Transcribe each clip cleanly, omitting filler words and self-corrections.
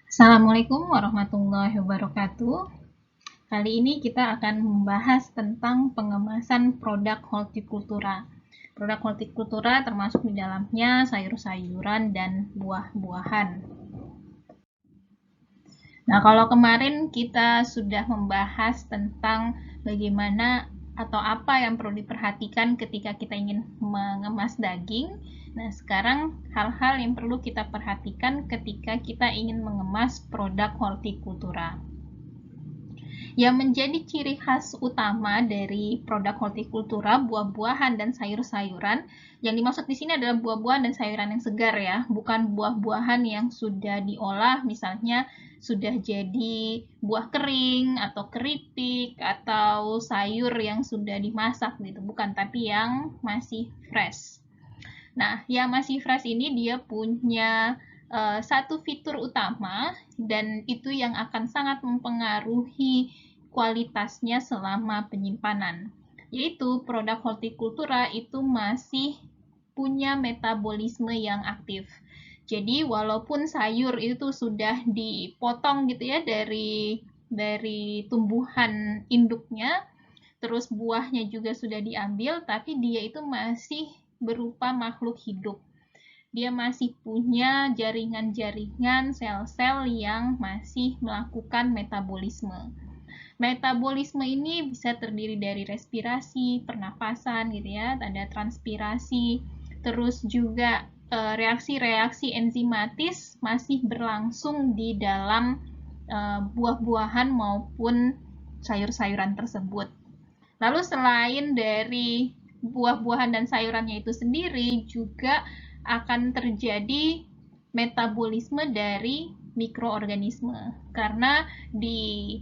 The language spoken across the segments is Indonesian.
Assalamualaikum warahmatullahi wabarakatuh. Kali ini kita akan membahas tentang pengemasan produk hortikultura. Produk hortikultura termasuk di dalamnya sayur-sayuran dan buah-buahan. Nah, kalau kemarin kita sudah membahas tentang bagaimana atau apa yang perlu diperhatikan ketika kita ingin mengemas daging. Nah, sekarang hal-hal yang perlu kita perhatikan ketika kita ingin mengemas produk hortikultura. Yang menjadi ciri khas utama dari produk hortikultura, buah-buahan dan sayur-sayuran. Yang dimaksud di sini adalah buah-buahan dan sayuran yang segar ya, bukan buah-buahan yang sudah diolah, misalnya sudah jadi buah kering atau keripik atau sayur yang sudah dimasak gitu, bukan, tapi yang masih fresh. Nah, yang masih fresh ini dia punya satu fitur utama dan itu yang akan sangat mempengaruhi kualitasnya selama penyimpanan, yaitu produk hortikultura itu masih punya metabolisme yang aktif. Jadi walaupun sayur itu sudah dipotong gitu ya dari tumbuhan induknya, terus buahnya juga sudah diambil, tapi dia itu masih berupa makhluk hidup. Dia masih punya jaringan-jaringan sel-sel yang masih melakukan metabolisme. Metabolisme ini bisa terdiri dari respirasi, pernafasan gitu ya, ada transpirasi, terus juga reaksi-reaksi enzimatis masih berlangsung di dalam buah-buahan maupun sayur-sayuran tersebut. Lalu selain dari buah-buahan dan sayurannya itu sendiri, juga akan terjadi metabolisme dari mikroorganisme. Karena di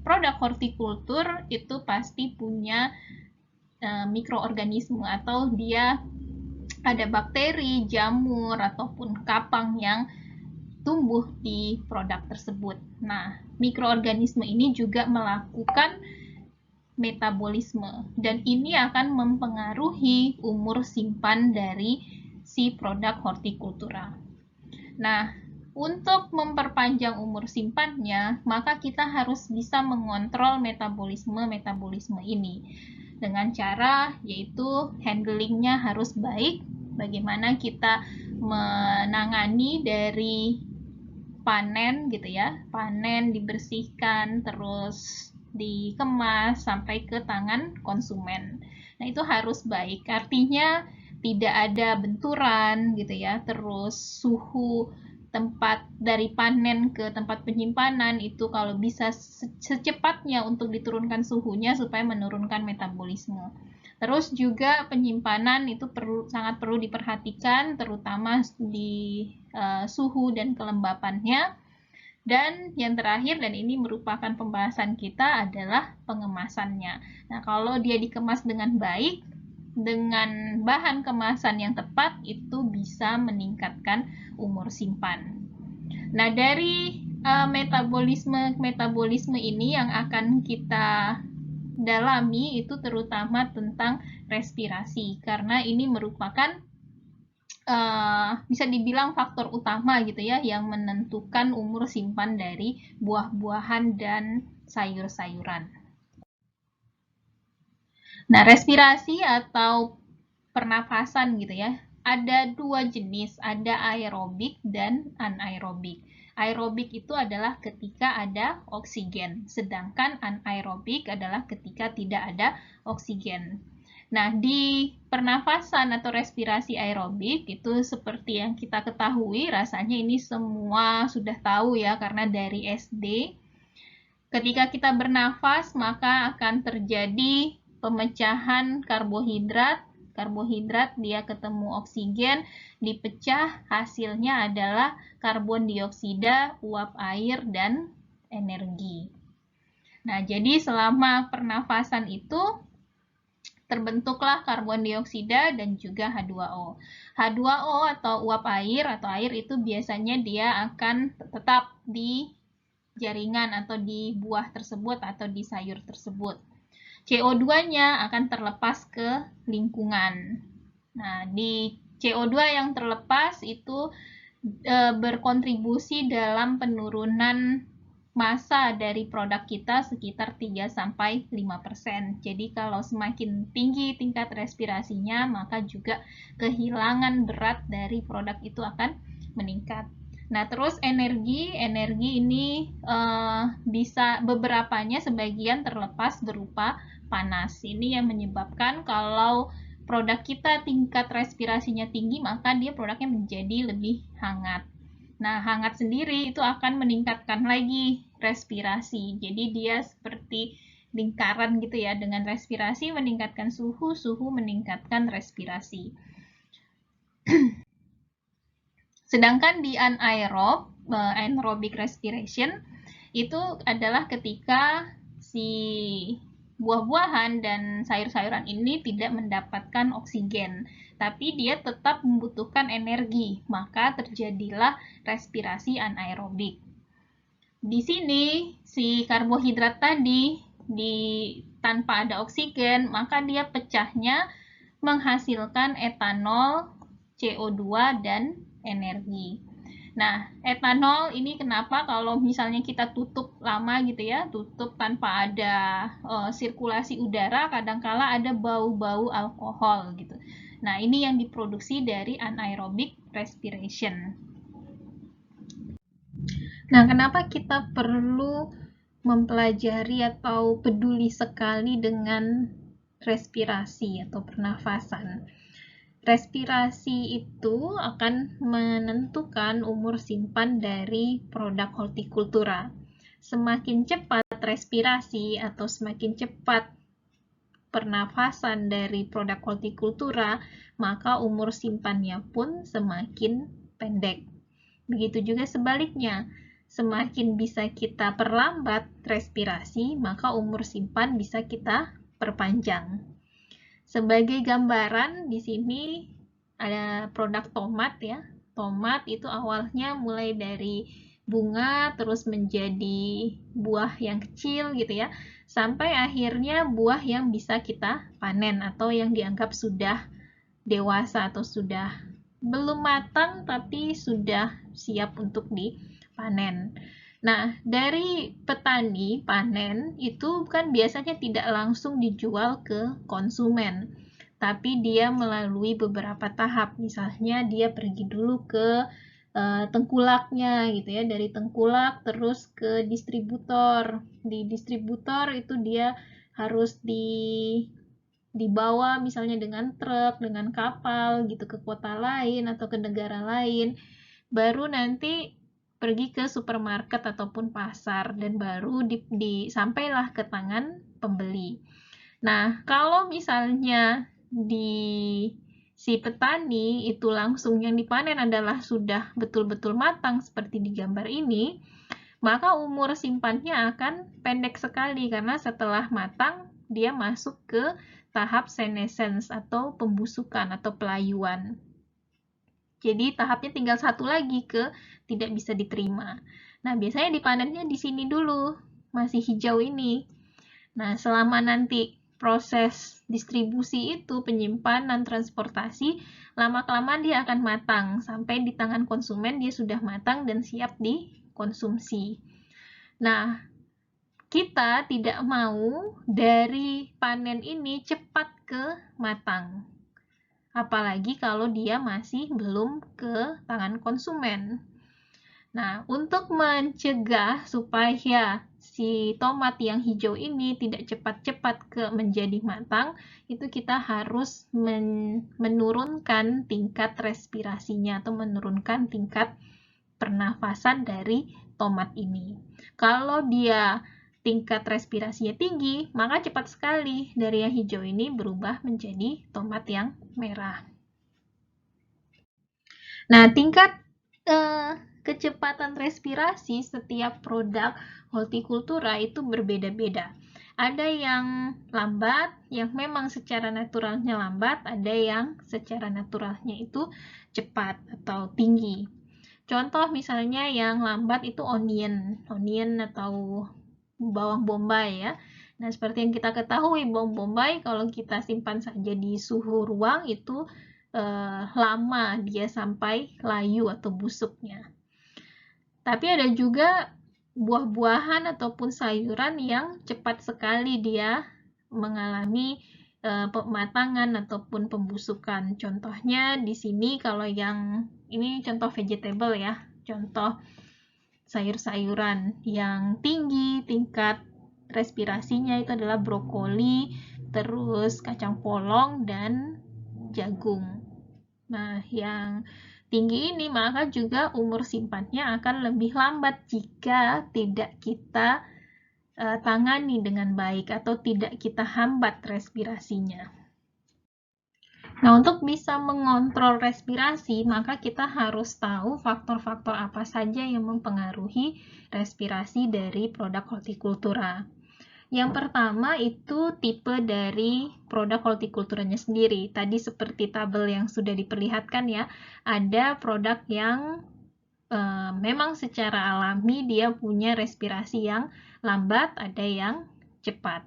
produk hortikultur itu pasti punya mikroorganisme atau dia ada bakteri, jamur, ataupun kapang yang tumbuh di produk tersebut. Nah, mikroorganisme ini juga melakukan metabolisme dan ini akan mempengaruhi umur simpan dari si produk hortikultura. Nah, untuk memperpanjang umur simpannya, maka kita harus bisa mengontrol metabolisme ini dengan cara yaitu handlingnya harus baik. Bagaimana kita menangani dari panen gitu ya, panen dibersihkan terus dikemas sampai ke tangan konsumen. Nah, itu harus baik. Artinya tidak ada benturan gitu ya. Terus suhu tempat dari panen ke tempat penyimpanan itu kalau bisa secepatnya untuk diturunkan suhunya supaya menurunkan metabolisme. Terus juga penyimpanan itu sangat perlu diperhatikan terutama di suhu dan kelembapannya. Dan yang terakhir, dan ini merupakan pembahasan kita, adalah pengemasannya. Nah, kalau dia dikemas dengan baik, dengan bahan kemasan yang tepat, itu bisa meningkatkan umur simpan. Nah, dari metabolisme ini yang akan kita dalami itu terutama tentang respirasi, karena ini merupakan bisa dibilang faktor utama gitu ya yang menentukan umur simpan dari buah-buahan dan sayur-sayuran. Nah, respirasi atau pernafasan gitu ya, ada dua jenis, ada aerobik dan anaerobik. Aerobik itu adalah ketika ada oksigen, sedangkan anaerobik adalah ketika tidak ada oksigen. Nah, di pernafasan atau respirasi aerobik itu seperti yang kita ketahui, rasanya ini semua sudah tahu ya karena dari SD. Ketika kita bernafas, maka akan terjadi pemecahan karbohidrat. Karbohidrat dia ketemu oksigen, dipecah, hasilnya adalah karbon dioksida, uap air, dan energi. Nah, jadi selama pernafasan itu terbentuklah karbon dioksida dan juga H2O. H2O atau uap air atau air itu biasanya dia akan tetap di jaringan atau di buah tersebut atau di sayur tersebut. CO2-nya akan terlepas ke lingkungan. Nah, di CO2 yang terlepas itu berkontribusi dalam penurunan massa dari produk kita sekitar 3-5%. Jadi kalau semakin tinggi tingkat respirasinya, maka juga kehilangan berat dari produk itu akan meningkat. Nah, terus energi ini bisa beberapanya sebagian terlepas berupa panas. Ini yang menyebabkan kalau produk kita tingkat respirasinya tinggi, maka dia produknya menjadi lebih hangat. Nah, hangat sendiri itu akan meningkatkan lagi respirasi. Jadi dia seperti lingkaran gitu ya, dengan respirasi meningkatkan suhu, suhu meningkatkan respirasi. Sedangkan di anaerobic respiration itu adalah ketika si buah-buahan dan sayur-sayuran ini tidak mendapatkan oksigen, tapi dia tetap membutuhkan energi, maka terjadilah respirasi anaerobik. Di sini si karbohidrat tadi tanpa ada oksigen, maka dia pecahnya menghasilkan etanol, CO2 dan energi. Nah, etanol ini kenapa kalau misalnya kita tutup lama gitu ya, tutup tanpa ada sirkulasi udara, kadangkala ada bau-bau alkohol gitu. Nah, ini yang diproduksi dari anaerobic respiration. Nah, kenapa kita perlu mempelajari atau peduli sekali dengan respirasi atau pernafasan? Respirasi itu akan menentukan umur simpan dari produk hortikultura. Semakin cepat respirasi atau semakin cepat pernafasan dari produk hortikultura, maka umur simpannya pun semakin pendek. Begitu juga sebaliknya, semakin bisa kita perlambat respirasi, maka umur simpan bisa kita perpanjang. Sebagai gambaran di sini ada produk tomat ya. Tomat itu awalnya mulai dari bunga terus menjadi buah yang kecil gitu ya, sampai akhirnya buah yang bisa kita panen atau yang dianggap sudah dewasa atau sudah belum matang tapi sudah siap untuk dipanen. Nah, dari petani panen itu kan biasanya tidak langsung dijual ke konsumen, tapi dia melalui beberapa tahap. Misalnya dia pergi dulu ke tengkulaknya gitu ya, dari tengkulak terus ke distributor. Di distributor itu dia harus dibawa misalnya dengan truk, dengan kapal gitu ke kota lain atau ke negara lain. Baru nanti pergi ke supermarket ataupun pasar dan baru sampailah ke tangan pembeli. Nah, kalau misalnya si petani itu langsung yang dipanen adalah sudah betul-betul matang seperti di gambar ini, maka umur simpannya akan pendek sekali karena setelah matang dia masuk ke tahap senescence atau pembusukan atau pelayuan. Jadi tahapnya tinggal satu lagi ke tidak bisa diterima. Nah, biasanya dipanennya di sini dulu, masih hijau ini. Nah, selama nanti proses distribusi itu, penyimpanan, transportasi, lama-kelamaan dia akan matang. Sampai di tangan konsumen dia sudah matang dan siap dikonsumsi. Nah, kita tidak mau dari panen ini cepat ke matang. Apalagi kalau dia masih belum ke tangan konsumen. Nah, untuk mencegah supaya si tomat yang hijau ini tidak cepat-cepat menjadi matang, itu kita harus menurunkan tingkat respirasinya atau menurunkan tingkat pernafasan dari tomat ini. Kalau dia tingkat respirasinya tinggi, maka cepat sekali dari yang hijau ini berubah menjadi tomat yang merah. Nah, tingkat kecepatan respirasi setiap produk hortikultura itu berbeda-beda. Ada yang lambat, yang memang secara naturalnya lambat, ada yang secara naturalnya itu cepat atau tinggi. Contoh misalnya yang lambat itu onion atau bawang bombay ya. Nah, seperti yang kita ketahui, bawang bombay kalau kita simpan saja di suhu ruang itu lama dia sampai layu atau busuknya. Tapi ada juga buah-buahan ataupun sayuran yang cepat sekali dia mengalami pematangan ataupun pembusukan. Contohnya di sini kalau yang ini contoh vegetable ya, contoh sayur-sayuran yang tinggi tingkat respirasinya itu adalah brokoli, terus kacang polong dan jagung. Nah, yang tinggi ini maka juga umur simpannya akan lebih lambat jika tidak kita tangani dengan baik atau tidak kita hambat respirasinya. Nah, untuk bisa mengontrol respirasi, maka kita harus tahu faktor-faktor apa saja yang mempengaruhi respirasi dari produk hortikultura. Yang pertama itu tipe dari produk hortikulturanya sendiri. Tadi seperti tabel yang sudah diperlihatkan ya, ada produk yang memang secara alami dia punya respirasi yang lambat, ada yang cepat.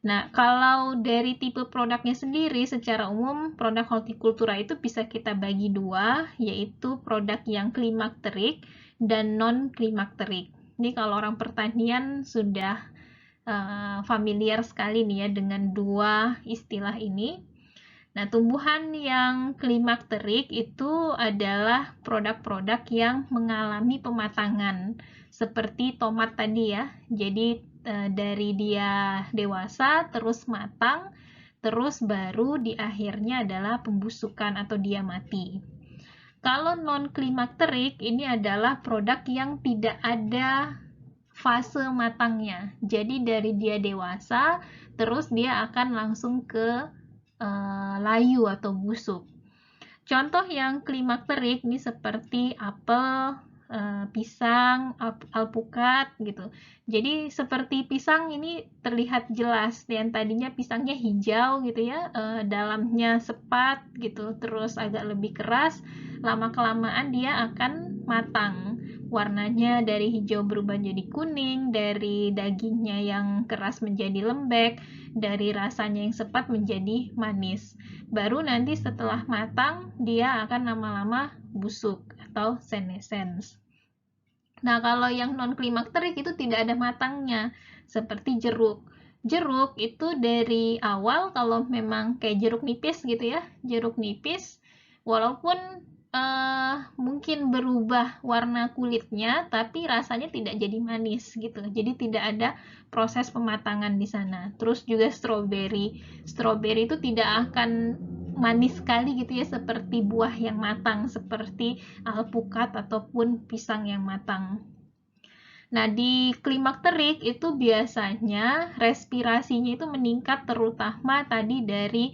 Nah, kalau dari tipe produknya sendiri, secara umum produk hortikultura itu bisa kita bagi dua, yaitu produk yang klimakterik dan non-klimakterik. Ini kalau orang pertanian sudah familiar sekali nih ya dengan dua istilah ini. Nah, tumbuhan yang klimakterik itu adalah produk-produk yang mengalami pematangan, seperti tomat tadi ya. Jadi dari dia dewasa terus matang, terus baru di akhirnya adalah pembusukan atau dia mati. Kalau non-klimakterik ini adalah produk yang tidak ada fase matangnya. Jadi dari dia dewasa terus dia akan langsung ke layu atau busuk. Contoh yang klimakterik ini seperti apel, pisang, alpukat gitu. Jadi seperti pisang ini terlihat jelas, yang tadinya pisangnya hijau gitu ya, dalamnya sepat gitu, terus agak lebih keras, lama-kelamaan dia akan matang. Warnanya dari hijau berubah jadi kuning, dari dagingnya yang keras menjadi lembek, dari rasanya yang sepat menjadi manis. Baru nanti setelah matang, dia akan lama-lama busuk atau senescence. Nah, kalau yang non-klimakterik itu tidak ada matangnya, seperti jeruk. Jeruk itu dari awal kalau memang kayak jeruk nipis gitu ya, jeruk nipis, walaupun mungkin berubah warna kulitnya, tapi rasanya tidak jadi manis gitu. Jadi tidak ada proses pematangan di sana. Terus juga stroberi. Stroberi itu tidak akan manis sekali gitu ya, seperti buah yang matang, seperti alpukat ataupun pisang yang matang. Nah, di klimakterik itu biasanya respirasinya itu meningkat terutama tadi dari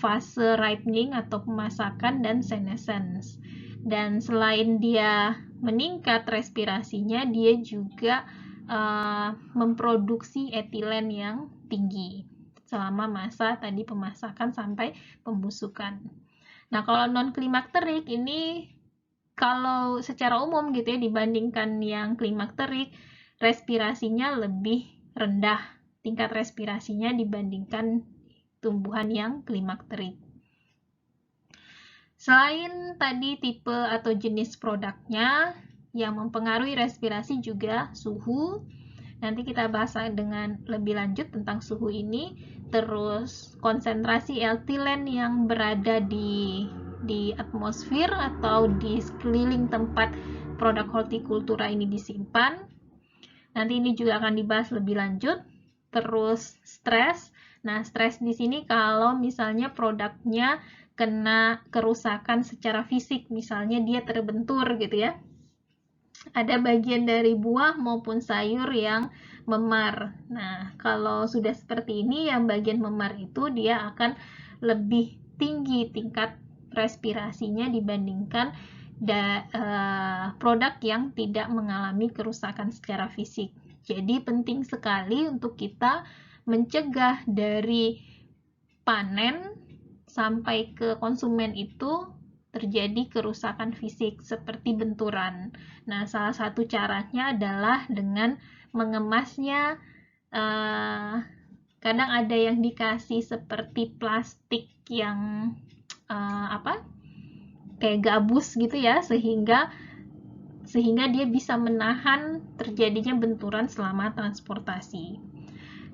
fase ripening atau pemasakan dan senescence. Dan selain dia meningkat respirasinya, dia juga memproduksi etilen yang tinggi selama masa tadi pemasakan sampai pembusukan. Nah, kalau non-klimakterik ini kalau secara umum gitu ya dibandingkan yang klimakterik, respirasinya lebih rendah tingkat respirasinya dibandingkan tumbuhan yang klimakterik. Selain tadi tipe atau jenis produknya, yang mempengaruhi respirasi juga suhu. Nanti kita bahas dengan lebih lanjut tentang suhu ini. Terus konsentrasi etilen yang berada di atmosfer atau di sekeliling tempat produk hortikultura ini disimpan. Nanti ini juga akan dibahas lebih lanjut. Terus stres. Nah, stres di sini kalau misalnya produknya kena kerusakan secara fisik, misalnya dia terbentur gitu ya. Ada bagian dari buah maupun sayur yang memar. Nah, kalau sudah seperti ini, yang bagian memar itu dia akan lebih tinggi tingkat respirasinya dibandingkan produk yang tidak mengalami kerusakan secara fisik. Jadi penting sekali untuk kita mencegah dari panen sampai ke konsumen itu terjadi kerusakan fisik seperti benturan. Nah, salah satu caranya adalah dengan mengemasnya. Kadang ada yang dikasih seperti plastik yang kayak gabus gitu ya, sehingga dia bisa menahan terjadinya benturan selama transportasi.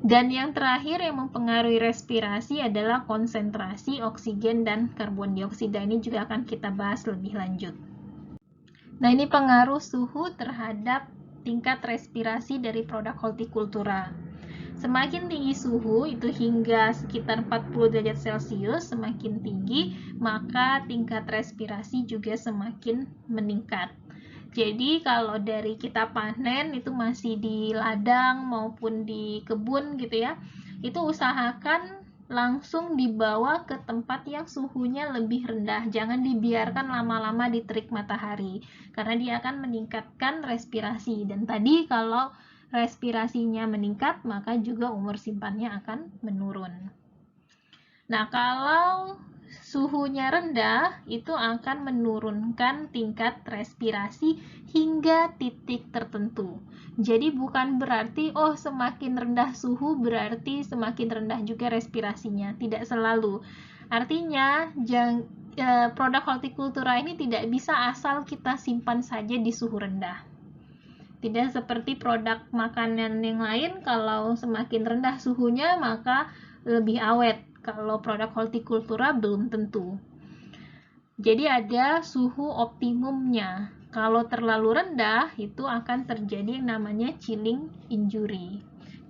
Dan yang terakhir yang mempengaruhi respirasi adalah konsentrasi oksigen dan karbon dioksida. Ini juga akan kita bahas lebih lanjut. Nah, ini pengaruh suhu terhadap tingkat respirasi dari produk hortikultura. Semakin tinggi suhu, itu hingga sekitar 40 derajat Celcius, semakin tinggi, maka tingkat respirasi juga semakin meningkat. Jadi kalau dari kita panen itu masih di ladang maupun di kebun gitu ya, itu usahakan langsung dibawa ke tempat yang suhunya lebih rendah. Jangan dibiarkan lama-lama di terik matahari, karena dia akan meningkatkan respirasi. Dan tadi kalau respirasinya meningkat, maka juga umur simpannya akan menurun. Nah, kalau suhunya rendah, itu akan menurunkan tingkat respirasi hingga titik tertentu. Jadi bukan berarti, oh semakin rendah suhu berarti semakin rendah juga respirasinya. Tidak selalu. Artinya, produk hortikultura ini tidak bisa asal kita simpan saja di suhu rendah. Tidak seperti produk makanan yang lain, kalau semakin rendah suhunya maka lebih awet. Kalau produk hortikultura belum tentu. Jadi ada suhu optimumnya. Kalau terlalu rendah, itu akan terjadi yang namanya chilling injury.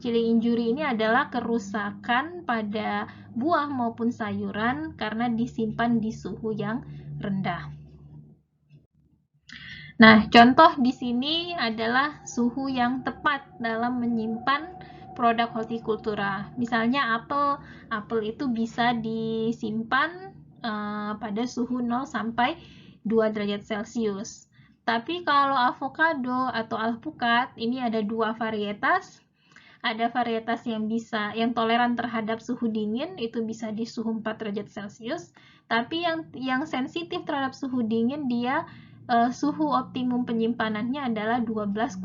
Chilling injury ini adalah kerusakan pada buah maupun sayuran karena disimpan di suhu yang rendah. Nah, contoh di sini adalah suhu yang tepat dalam menyimpan produk hortikultura. Misalnya apel itu bisa disimpan pada suhu 0 sampai 2 derajat Celcius. Tapi kalau avocado atau alpukat, ini ada dua varietas. Ada varietas yang toleran terhadap suhu dingin, itu bisa di suhu 4 derajat Celcius. Tapi yang sensitif terhadap suhu dingin, dia suhu optimum penyimpanannya adalah 12,5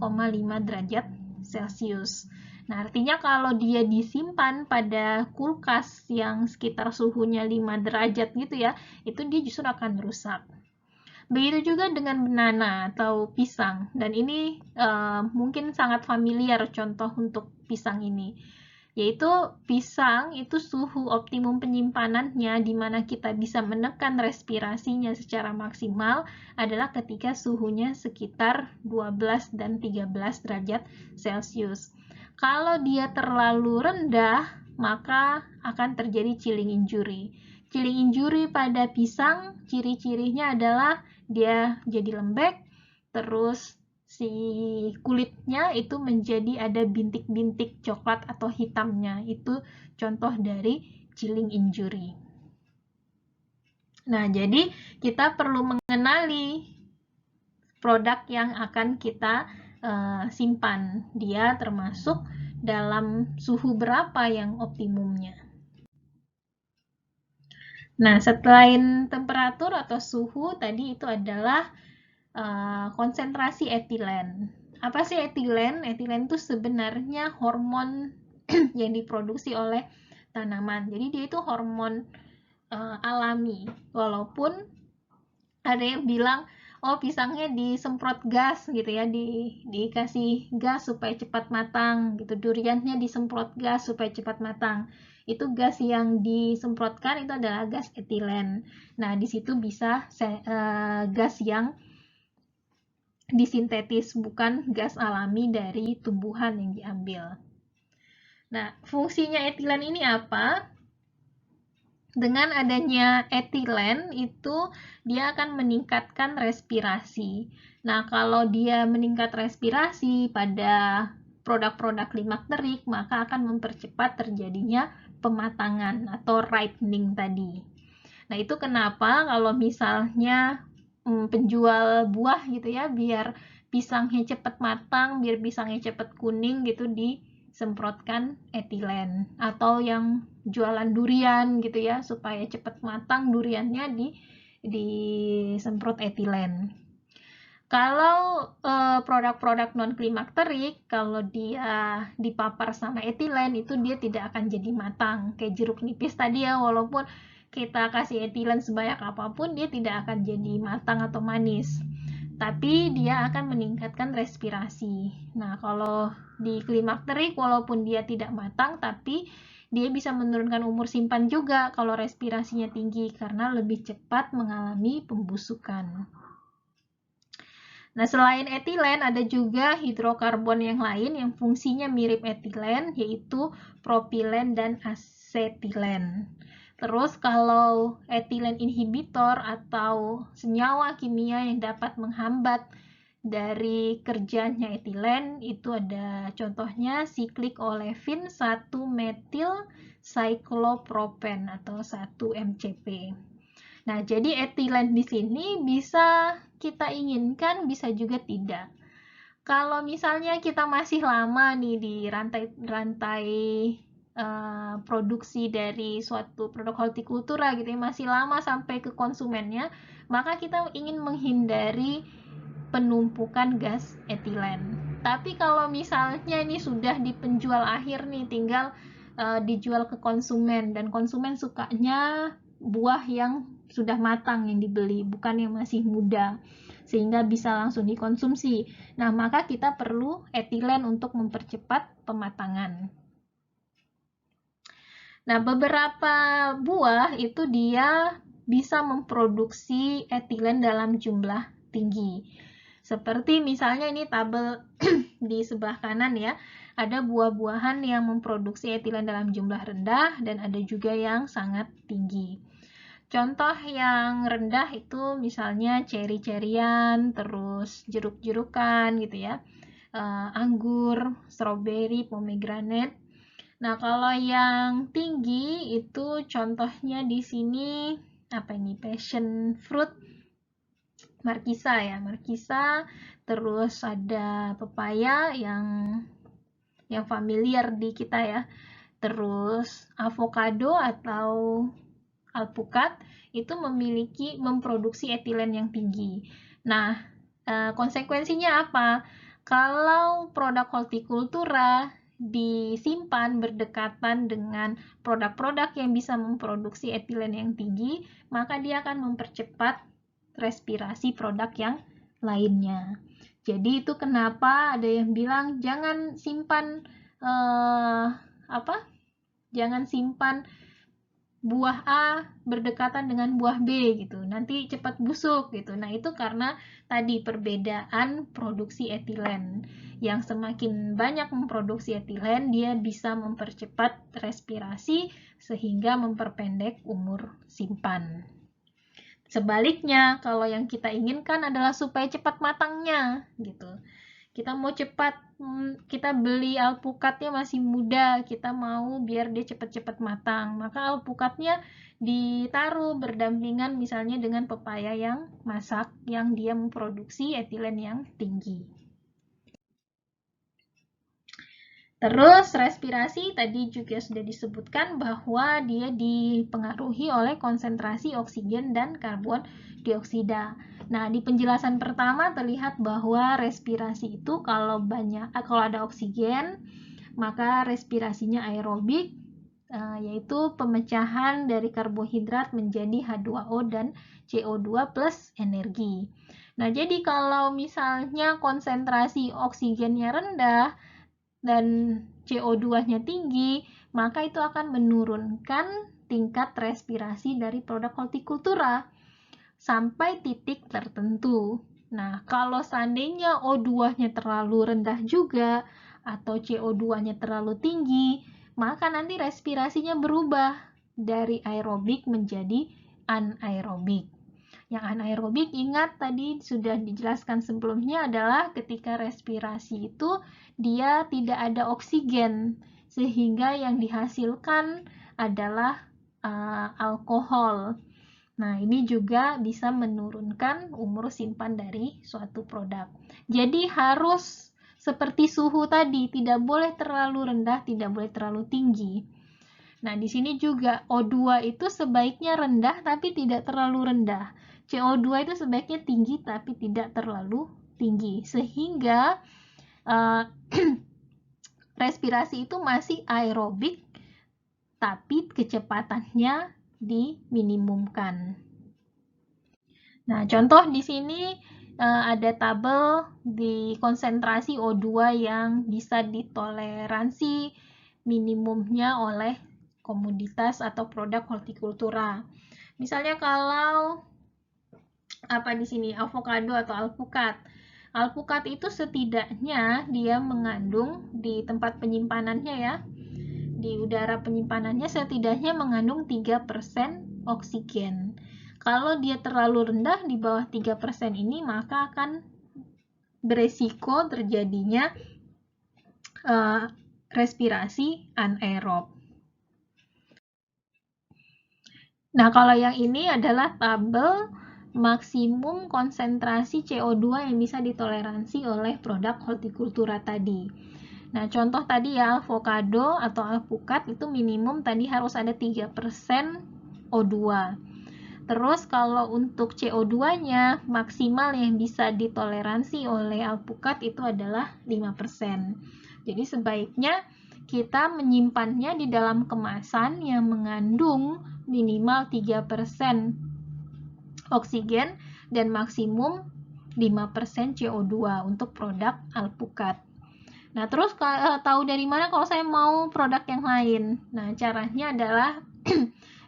derajat Celcius. Nah, artinya kalau dia disimpan pada kulkas yang sekitar suhunya 5 derajat gitu ya, itu dia justru akan rusak. Begitu juga dengan banana atau pisang, dan ini mungkin sangat familiar contoh untuk pisang ini, yaitu pisang itu suhu optimum penyimpanannya di mana kita bisa menekan respirasinya secara maksimal adalah ketika suhunya sekitar 12 dan 13 derajat Celcius. Kalau dia terlalu rendah, maka akan terjadi chilling injury. Chilling injury pada pisang, ciri-cirinya adalah dia jadi lembek, terus si kulitnya itu menjadi ada bintik-bintik coklat atau hitamnya. Itu contoh dari chilling injury. Nah, jadi kita perlu mengenali produk yang akan kita simpan. Dia termasuk dalam suhu berapa yang optimumnya. Nah, selain temperatur atau suhu, tadi itu adalah konsentrasi etilen. Apa sih etilen? Etilen itu sebenarnya hormon yang diproduksi oleh tanaman. Jadi dia itu hormon alami. Walaupun ada yang bilang, oh pisangnya disemprot gas gitu ya, dikasih gas supaya cepat matang gitu. Duriannya disemprot gas supaya cepat matang. Itu gas yang disemprotkan itu adalah gas etilen. Nah, di situ bisa gas yang disintetis, bukan gas alami dari tumbuhan yang diambil. Nah, fungsinya etilen ini apa? Dengan adanya etilen itu dia akan meningkatkan respirasi. Nah, kalau dia meningkat respirasi pada produk-produk klimakterik, maka akan mempercepat terjadinya pematangan atau ripening tadi. Nah, itu kenapa kalau misalnya penjual buah gitu ya, biar pisangnya cepat matang, biar pisangnya cepat kuning gitu, disemprotkan etilen. Atau yang jualan durian gitu ya, supaya cepat matang duriannya disemprot etilen. Kalau produk-produk non-klimakterik, kalau dia dipapar sama etilen, itu dia tidak akan jadi matang. Kayak jeruk nipis tadi ya, walaupun kita kasih etilen sebanyak apapun, dia tidak akan jadi matang atau manis. Tapi dia akan meningkatkan respirasi. Nah, kalau di klimakterik, walaupun dia tidak matang, tapi dia bisa menurunkan umur simpan juga kalau respirasinya tinggi, karena lebih cepat mengalami pembusukan. Nah, selain etilen, ada juga hidrokarbon yang lain yang fungsinya mirip etilen, yaitu propilen dan asetilen. Terus kalau etilen inhibitor atau senyawa kimia yang dapat menghambat dari kerjanya etilen, itu ada contohnya siklik olefin 1-metil cyclopropen atau 1-MCP. Nah, jadi etilen di sini bisa kita inginkan, bisa juga tidak. Kalau misalnya kita masih lama nih di rantai produksi dari suatu produk hortikultura gitu ya, masih lama sampai ke konsumennya, maka kita ingin menghindari penumpukan gas etilen. Tapi kalau misalnya ini sudah di penjual akhir nih, tinggal dijual ke konsumen, dan konsumen sukanya buah yang sudah matang yang dibeli, bukan yang masih muda, sehingga bisa langsung dikonsumsi. Nah, maka kita perlu etilen untuk mempercepat pematangan. Nah, beberapa buah itu dia bisa memproduksi etilen dalam jumlah tinggi. Seperti misalnya ini tabel di sebelah kanan ya, ada buah-buahan yang memproduksi etilen dalam jumlah rendah dan ada juga yang sangat tinggi. Contoh yang rendah itu misalnya ceri-cerian, terus jeruk-jerukan gitu ya, anggur, stroberi, pomegranate. Nah, kalau yang tinggi itu contohnya di sini apa ini? Passion fruit, markisa ya, markisa, terus ada pepaya yang familiar di kita ya. Terus avocado atau alpukat itu memproduksi etilen yang tinggi. Nah, konsekuensinya apa? Kalau produk hortikultura disimpan berdekatan dengan produk-produk yang bisa memproduksi etilen yang tinggi, maka dia akan mempercepat respirasi produk yang lainnya. Jadi itu kenapa ada yang bilang jangan simpan jangan simpan buah A berdekatan dengan buah B gitu, nanti cepat busuk gitu. Nah, itu karena tadi perbedaan produksi etilen. Yang semakin banyak memproduksi etilen, dia bisa mempercepat respirasi sehingga memperpendek umur simpan. Sebaliknya, kalau yang kita inginkan adalah supaya cepat matangnya gitu. Kita mau cepat, kita beli alpukatnya masih muda, kita mau biar dia cepat-cepat matang, maka alpukatnya ditaruh berdampingan misalnya dengan pepaya yang masak, yang dia memproduksi etilen yang tinggi. Terus respirasi tadi juga sudah disebutkan bahwa dia dipengaruhi oleh konsentrasi oksigen dan karbon dioksida. Nah, di penjelasan pertama terlihat bahwa respirasi itu kalau ada oksigen, maka respirasinya aerobik, yaitu pemecahan dari karbohidrat menjadi H2O dan CO2 plus energi. Nah, jadi kalau misalnya konsentrasi oksigennya rendah dan CO2-nya tinggi, maka itu akan menurunkan tingkat respirasi dari produk hortikultura sampai titik tertentu. Nah, kalau seandainya O2-nya terlalu rendah juga atau CO2-nya terlalu tinggi, maka nanti respirasinya berubah dari aerobik menjadi anaerobik. Yang anaerobik, ingat tadi sudah dijelaskan sebelumnya, adalah ketika respirasi itu dia tidak ada oksigen, sehingga yang dihasilkan adalah alkohol. Nah, ini juga bisa menurunkan umur simpan dari suatu produk. Jadi harus seperti suhu tadi, tidak boleh terlalu rendah, tidak boleh terlalu tinggi. Nah, di sini juga O2 itu sebaiknya rendah tapi tidak terlalu rendah. CO2 itu sebaiknya tinggi tapi tidak terlalu tinggi. Sehingga respirasi itu masih aerobik tapi kecepatannya diminimumkan. Nah, contoh di sini ada tabel di konsentrasi O2 yang bisa ditoleransi minimumnya oleh komoditas atau produk hortikultura. Misalnya kalau apa di sini avocado atau alpukat. Alpukat itu setidaknya dia mengandung di tempat penyimpanannya ya, di udara penyimpanannya setidaknya mengandung 3% oksigen. Kalau dia terlalu rendah di bawah 3% ini, maka akan beresiko terjadinya respirasi anaerob. Nah, kalau yang ini adalah tabel maksimum konsentrasi CO2 yang bisa ditoleransi oleh produk hortikultura tadi. Nah, contoh tadi ya, avocado atau alpukat itu minimum tadi harus ada 3% O2. Terus kalau untuk CO2-nya maksimal yang bisa ditoleransi oleh alpukat itu adalah 5%. Jadi sebaiknya kita menyimpannya di dalam kemasan yang mengandung minimal 3% oksigen dan maksimum 5% CO2 untuk produk alpukat. Nah, terus tahu dari mana kalau saya mau produk yang lain? Nah, caranya adalah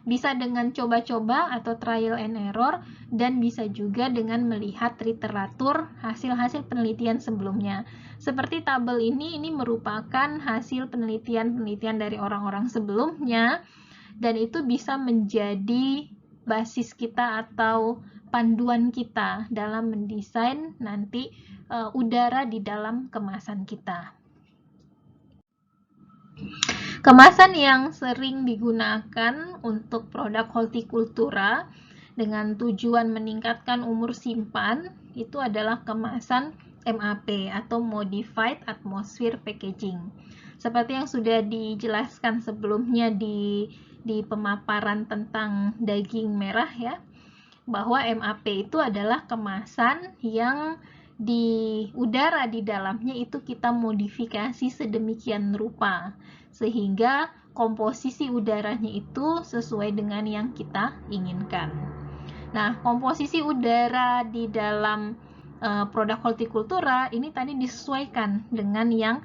bisa dengan coba-coba atau trial and error, dan bisa juga dengan melihat literatur hasil-hasil penelitian sebelumnya. Seperti tabel ini merupakan hasil penelitian-penelitian dari orang-orang sebelumnya, dan itu bisa menjadi basis kita atau panduan kita dalam mendesain nanti udara di dalam kemasan kita. Kemasan yang sering digunakan untuk produk hortikultura dengan tujuan meningkatkan umur simpan itu adalah kemasan MAP atau Modified Atmosphere Packaging. Seperti yang sudah dijelaskan sebelumnya di pemaparan tentang daging merah ya, bahwa MAP itu adalah kemasan yang di udara di dalamnya itu kita modifikasi sedemikian rupa sehingga komposisi udaranya itu sesuai dengan yang kita inginkan. Nah, komposisi udara di dalam produk hortikultura ini tadi disesuaikan dengan yang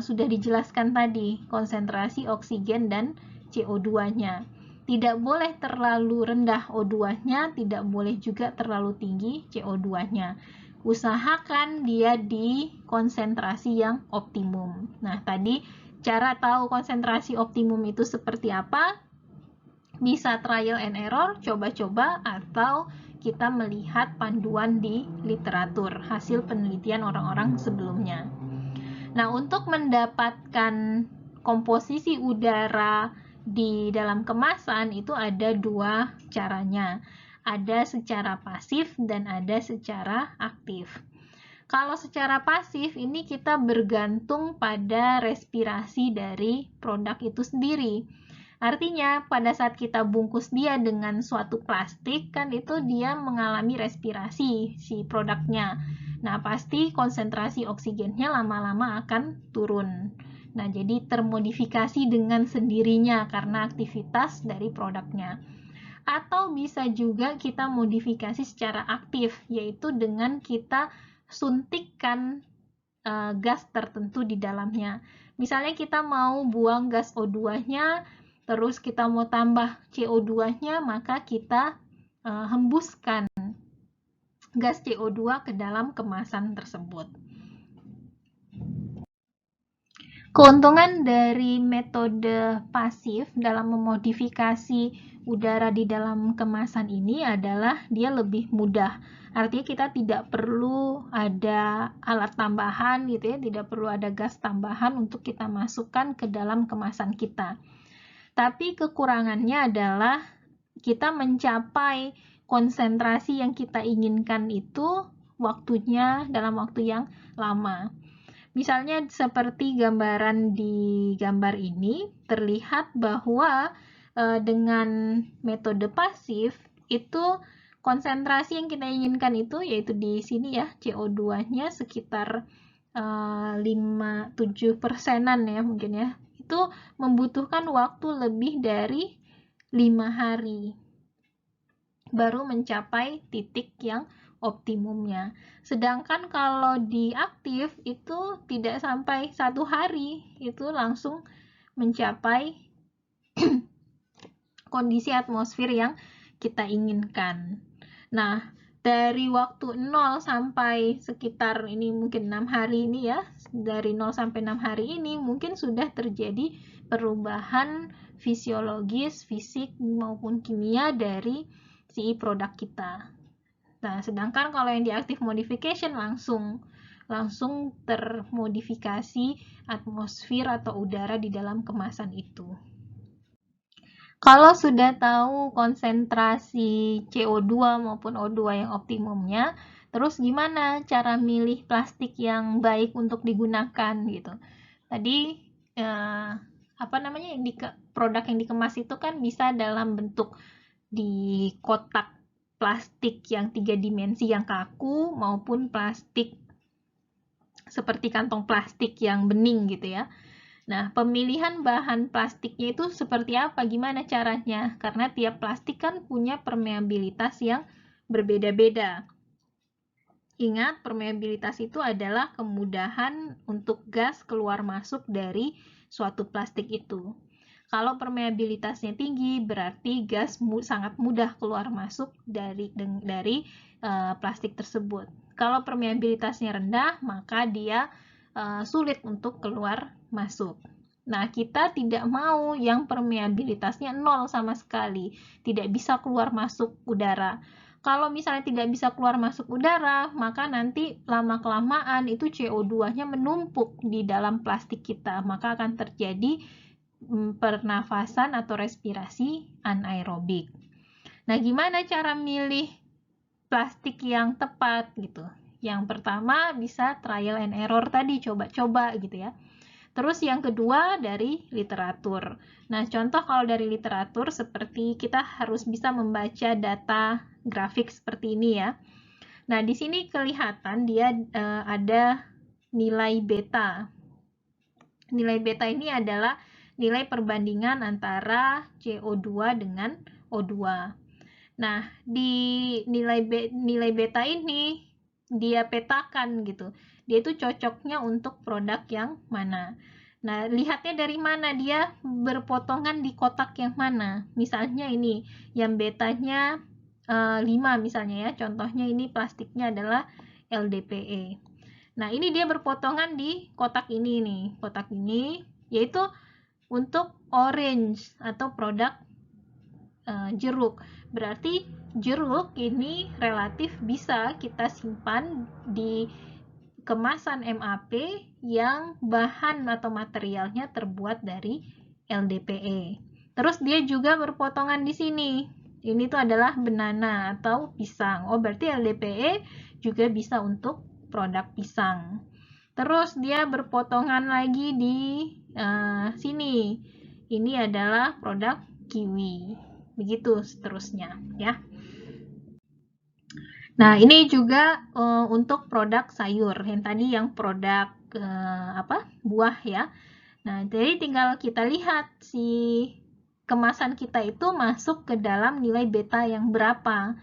sudah dijelaskan tadi, konsentrasi oksigen dan CO2-nya. Tidak boleh terlalu rendah O2-nya, tidak boleh juga terlalu tinggi CO2-nya. Usahakan dia di konsentrasi yang optimum. Nah, tadi cara tahu konsentrasi optimum itu seperti apa? Bisa trial and error, coba-coba, atau kita melihat panduan di literatur, hasil penelitian orang-orang sebelumnya. Nah, untuk mendapatkan komposisi udara di dalam kemasan itu ada dua caranya. Ada secara pasif dan ada secara aktif. Kalau secara pasif ini kita bergantung pada respirasi dari produk itu sendiri. Artinya pada saat kita bungkus dia dengan suatu plastik kan itu dia mengalami respirasi si produknya. Nah, pasti konsentrasi oksigennya lama-lama akan turun. Nah, jadi termodifikasi dengan sendirinya karena aktivitas dari produknya. Atau bisa juga kita modifikasi secara aktif, yaitu dengan kita suntikkan gas tertentu di dalamnya. Misalnya kita mau buang gas O2-nya, terus kita mau tambah CO2-nya, maka kita hembuskan gas CO2 ke dalam kemasan tersebut. Keuntungan dari metode pasif dalam memodifikasi udara di dalam kemasan ini adalah dia lebih mudah. Artinya kita tidak perlu ada alat tambahan gitu ya, tidak perlu ada gas tambahan untuk kita masukkan ke dalam kemasan kita. Tapi kekurangannya adalah kita mencapai konsentrasi yang kita inginkan itu waktunya dalam waktu yang lama. Misalnya seperti gambaran di gambar ini, terlihat bahwa dengan metode pasif itu konsentrasi yang kita inginkan itu yaitu di sini ya, CO2-nya sekitar 5-7%-an ya mungkin ya. Itu membutuhkan waktu lebih dari hari baru mencapai titik yang optimumnya. Sedangkan kalau di aktif itu tidak sampai 1 hari, itu langsung mencapai kondisi atmosfer yang kita inginkan. Nah, dari waktu 0 sampai sekitar ini mungkin 6 hari ini ya, dari 0 sampai 6 hari ini mungkin sudah terjadi perubahan fisiologis, fisik maupun kimia dari si produk kita. Nah, sedangkan kalau yang di active modification langsung termodifikasi atmosfer atau udara di dalam kemasan itu. Kalau sudah tahu konsentrasi CO2 maupun O2 yang optimumnya, terus gimana cara milih plastik yang baik untuk digunakan gitu. Tadi produk yang dikemas itu kan bisa dalam bentuk di kotak plastik yang 3 dimensi yang kaku maupun plastik seperti kantong plastik yang bening gitu ya. Nah, pemilihan bahan plastiknya itu seperti apa? Gimana caranya? Karena tiap plastik kan punya permeabilitas yang berbeda-beda. Ingat, permeabilitas itu adalah kemudahan untuk gas keluar masuk dari suatu plastik itu. Kalau permeabilitasnya tinggi, berarti gas sangat mudah keluar masuk dari plastik tersebut. Kalau permeabilitasnya rendah, maka dia sulit untuk keluar masuk. Nah, kita tidak mau yang permeabilitasnya 0 sama sekali, tidak bisa keluar masuk udara. Kalau misalnya tidak bisa keluar masuk udara, maka nanti lama-kelamaan itu CO2-nya menumpuk di dalam plastik kita, maka akan terjadi pernafasan atau respirasi anaerobik. Nah, gimana cara milih plastik yang tepat gitu? Yang pertama bisa trial and error tadi, coba-coba gitu ya. Terus yang kedua dari literatur. Nah, contoh kalau dari literatur seperti kita harus bisa membaca data grafik seperti ini ya. Nah, di sini kelihatan dia ada nilai beta. Nilai beta ini adalah nilai perbandingan antara CO2 dengan O2. Nah, di nilai beta ini dia petakan gitu. Dia itu cocoknya untuk produk yang mana. Nah, lihatnya dari mana dia berpotongan di kotak yang mana. Misalnya ini, yang betanya 5 misalnya ya. Contohnya ini plastiknya adalah LDPE. Nah, ini dia berpotongan di kotak ini nih. Kotak ini yaitu untuk orange atau produk jeruk. Berarti jeruk ini relatif bisa kita simpan di kemasan MAP yang bahan atau materialnya terbuat dari LDPE. Terus dia juga berpotongan di sini. Ini tuh adalah banana atau pisang. Oh, berarti LDPE juga bisa untuk produk pisang. Terus dia berpotongan lagi di sini. Ini adalah produk kiwi. Begitu seterusnya ya. Nah, ini juga untuk produk sayur. Yang tadi yang produk buah ya. Nah, jadi tinggal kita lihat si kemasan kita itu masuk ke dalam nilai beta yang berapa.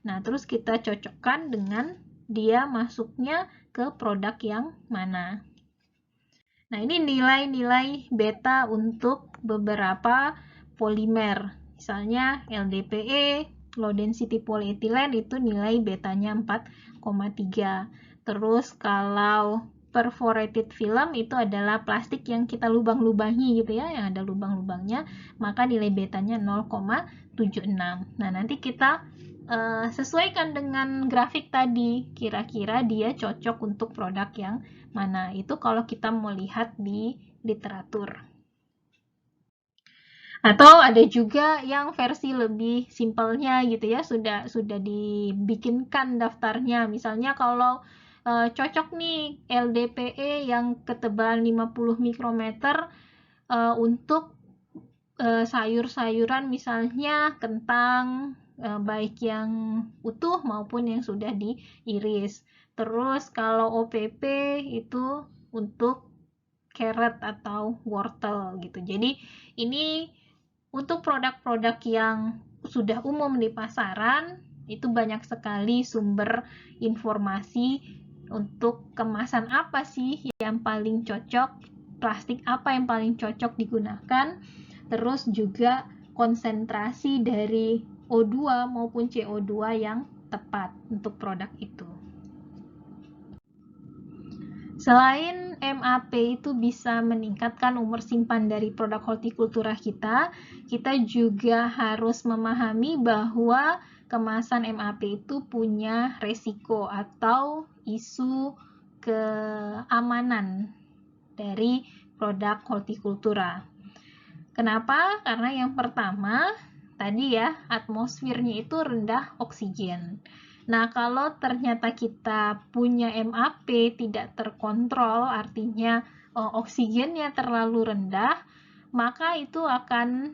Nah, terus kita cocokkan dengan dia masuknya ke produk yang mana. Nah, ini nilai-nilai beta untuk beberapa polimer. Misalnya LDPE, low density polyethylene itu nilai betanya 4,3. Terus kalau perforated film itu adalah plastik yang kita lubang-lubangi gitu ya, yang ada lubang-lubangnya, maka nilai betanya 0,76. Nah, nanti kita sesuaikan dengan grafik tadi, kira-kira dia cocok untuk produk yang mana. Itu kalau kita mau lihat di literatur. Atau ada juga yang versi lebih simpelnya gitu ya, sudah dibikinkan daftarnya. Misalnya kalau cocok nih LDPE yang ketebalan 50 mikrometer untuk sayur-sayuran misalnya kentang, baik yang utuh maupun yang sudah diiris. Terus kalau OPP itu untuk carrot atau wortel gitu. Jadi ini Untuk produk-produk yang sudah umum di pasaran, itu banyak sekali sumber informasi untuk kemasan apa sih yang paling cocok, plastik apa yang paling cocok digunakan, terus juga konsentrasi dari O2 maupun CO2 yang tepat untuk produk itu. Selain MAP itu bisa meningkatkan umur simpan dari produk hortikultura kita juga harus memahami bahwa kemasan MAP itu punya resiko atau isu keamanan dari produk hortikultura. Kenapa? Karena yang pertama, tadi ya, atmosfernya itu rendah oksigen. Nah, kalau ternyata kita punya MAP tidak terkontrol, artinya oksigennya terlalu rendah, maka itu akan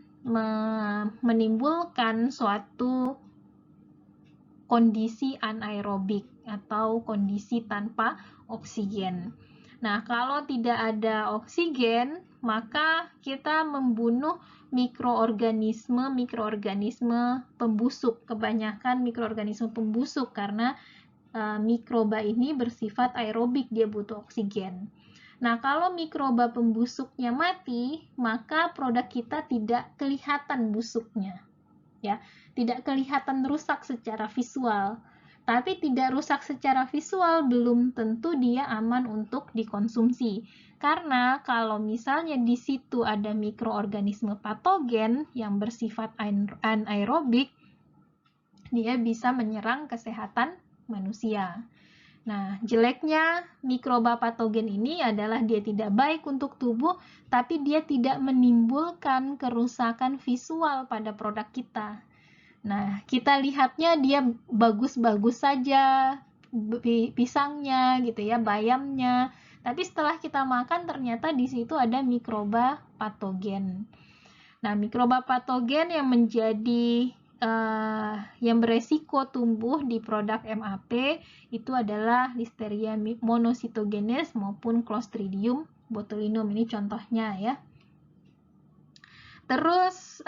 menimbulkan suatu kondisi anaerobik atau kondisi tanpa oksigen. Nah, kalau tidak ada oksigen, maka kita membunuh mikroorganisme pembusuk, kebanyakan mikroorganisme pembusuk karena mikroba ini bersifat aerobik, dia butuh oksigen. Nah, kalau mikroba pembusuknya mati, maka produk kita tidak kelihatan busuknya. Ya, tidak kelihatan rusak secara visual. Tapi tidak rusak secara visual belum tentu dia aman untuk dikonsumsi. Karena kalau misalnya di situ ada mikroorganisme patogen yang bersifat anaerobik, dia bisa menyerang kesehatan manusia. Nah, jeleknya mikroba patogen ini adalah dia tidak baik untuk tubuh, tapi dia tidak menimbulkan kerusakan visual pada produk kita. Nah, kita lihatnya dia bagus-bagus saja, pisangnya gitu ya, bayamnya. Tapi setelah kita makan ternyata di situ ada mikroba patogen. Nah, mikroba patogen yang menjadi yang beresiko tumbuh di produk MAP itu adalah Listeria monocytogenes maupun Clostridium botulinum. Ini contohnya ya. Terus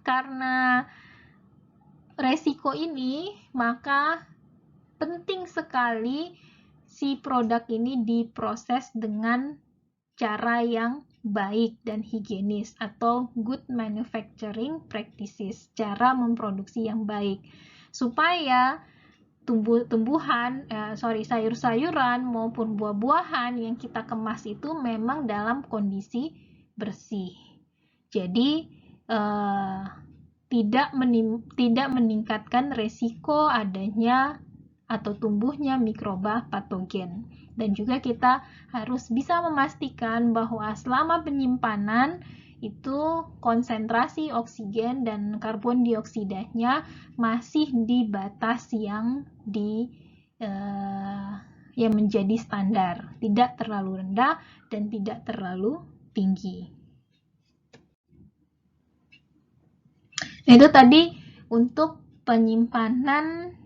karena resiko ini, maka penting sekali si produk ini diproses dengan cara yang baik dan higienis atau good manufacturing practices, cara memproduksi yang baik, supaya sayur-sayuran maupun buah-buahan yang kita kemas itu memang dalam kondisi bersih. Jadi tidak meningkatkan resiko adanya atau tumbuhnya mikroba patogen. Dan juga kita harus bisa memastikan bahwa selama penyimpanan itu konsentrasi oksigen dan karbon dioksidanya masih di batas yang menjadi standar, tidak terlalu rendah dan tidak terlalu tinggi. Nah, itu tadi untuk penyimpanan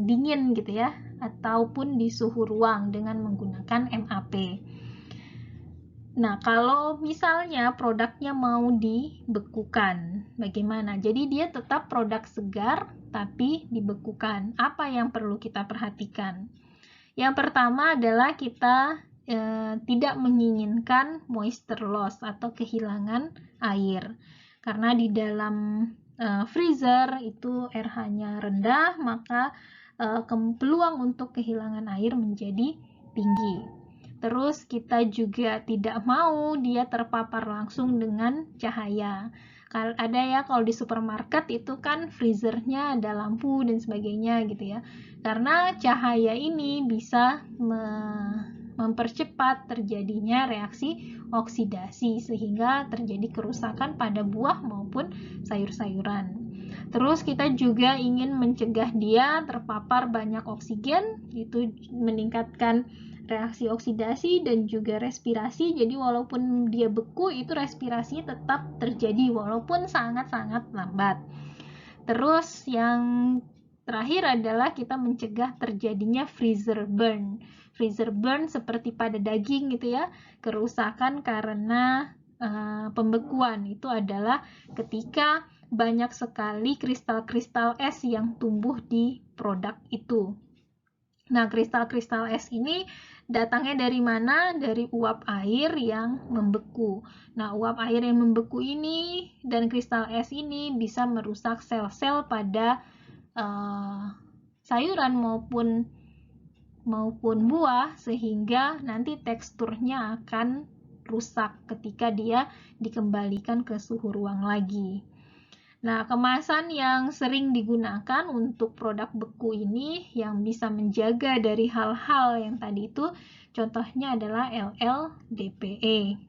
dingin gitu ya, ataupun di suhu ruang dengan menggunakan MAP. Nah, kalau misalnya produknya mau dibekukan, bagaimana? Jadi dia tetap produk segar tapi dibekukan. Apa yang perlu kita perhatikan? Yang pertama adalah kita tidak menginginkan moisture loss atau kehilangan air. Karena di dalam freezer itu RH-nya rendah, maka peluang untuk kehilangan air menjadi tinggi. Terus kita juga tidak mau dia terpapar langsung dengan cahaya. Ada ya kalau di supermarket itu kan freezernya ada lampu dan sebagainya gitu ya. Karena cahaya ini bisa mempercepat terjadinya reaksi oksidasi sehingga terjadi kerusakan pada buah maupun sayur-sayuran. Terus kita juga ingin mencegah dia terpapar banyak oksigen, itu meningkatkan reaksi oksidasi dan juga respirasi. Jadi walaupun dia beku, itu respirasi tetap terjadi walaupun sangat-sangat lambat. Terus yang terakhir adalah kita mencegah terjadinya freezer burn. Freezer burn seperti pada daging gitu ya, kerusakan karena pembekuan itu adalah ketika banyak sekali kristal-kristal es yang tumbuh di produk itu. Nah, kristal-kristal es ini datangnya dari mana? Dari uap air yang membeku. Nah, uap air yang membeku ini dan kristal es ini bisa merusak sel-sel pada sayuran maupun buah, sehingga nanti teksturnya akan rusak ketika dia dikembalikan ke suhu ruang lagi. Nah, kemasan yang sering digunakan untuk produk beku ini yang bisa menjaga dari hal-hal yang tadi itu, contohnya adalah LLDPE.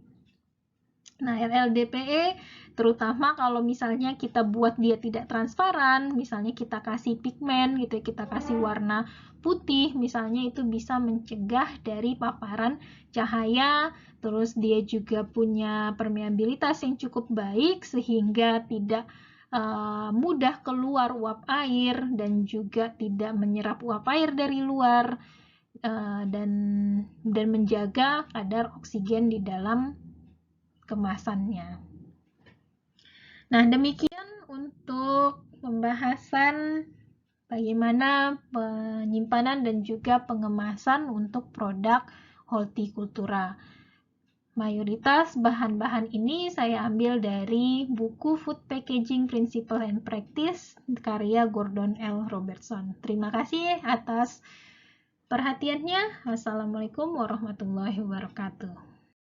Nah, LLDPE terutama kalau misalnya kita buat dia tidak transparan, misalnya kita kasih pigmen gitu, kita kasih warna putih, misalnya itu bisa mencegah dari paparan cahaya, terus dia juga punya permeabilitas yang cukup baik sehingga tidak mudah keluar uap air dan juga tidak menyerap uap air dari luar, dan menjaga kadar oksigen di dalam kemasannya. Nah, demikian untuk pembahasan bagaimana penyimpanan dan juga pengemasan untuk produk hortikultura. Mayoritas bahan-bahan ini saya ambil dari buku Food Packaging Principle and Practice karya Gordon L. Robertson. Terima kasih atas perhatiannya. Wassalamualaikum warahmatullahi wabarakatuh.